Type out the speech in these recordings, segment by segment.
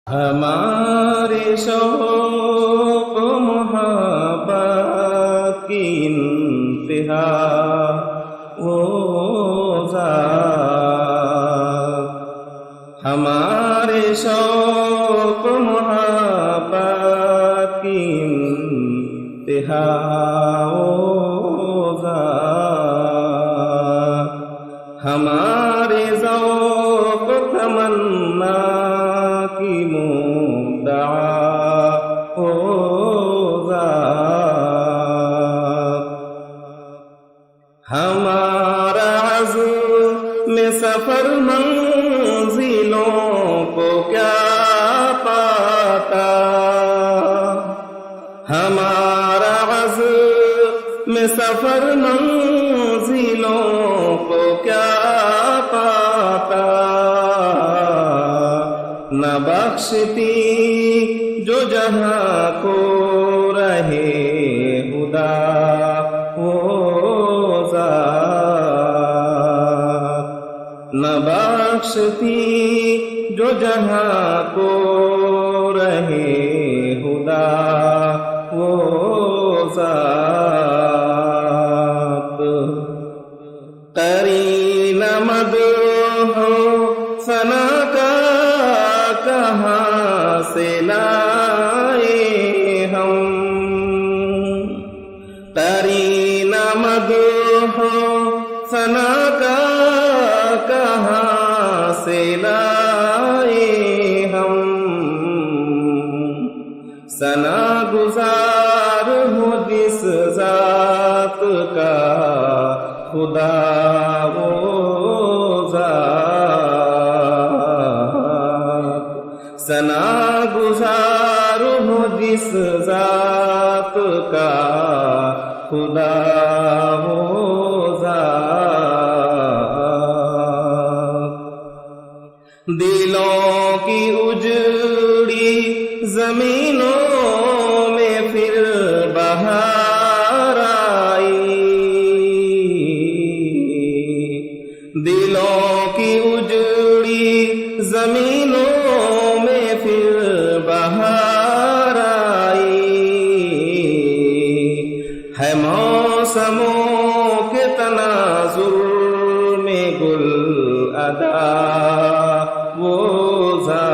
ہمارے شوق محبت کی انتہا وہ ذات، ہمارے شوق محبت کی انتہا وہ ذات، ہمارے ذوق تمنا کی مدعا وہ ذات، ہمارا عزم سفر منزلوں کو کیا پاتا، ہمارا عزم سفر منزلوں کو کیا پاتا، نہ بخشتی جو جہاں کو رہے خدا وہ ذات، نہ بخشتی جو جہاں کو رہے خدا وہ ذات، قرین مدح ثنا کا کہاں سے لائے ہم، قرین مدح ثنا کا کہاں سے لائے ہم، ثنا گزار ہو جس ذات کا خدا وہ ذات، ثنا گزار ہو جس ذات کا خدا وہ ذات، دلوں کی اجڑی زمینوں میں پھر بہار آئی، دلوں کی اجڑی زمینوں میں پھر بہار آئی، ہے موسموں کے تناظر میں گل ادا وہ ذات،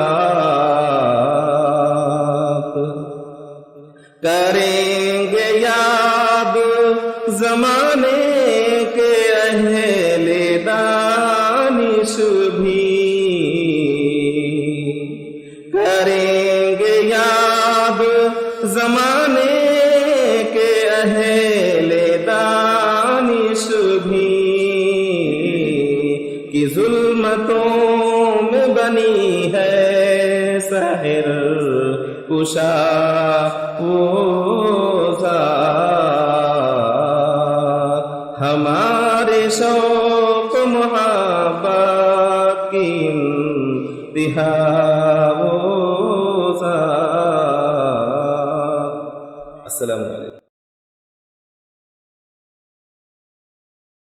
کریں گے یاد زمانے کے اہل دانش بھی، کریں گے یاد زمانے کے اہل دانش بھی، کہ ظلمتوں میں بنی ہے سحر کشا وہ ذات، ہمارے شوق محبت کی انتہا وہ ذات۔ السلام علیکم۔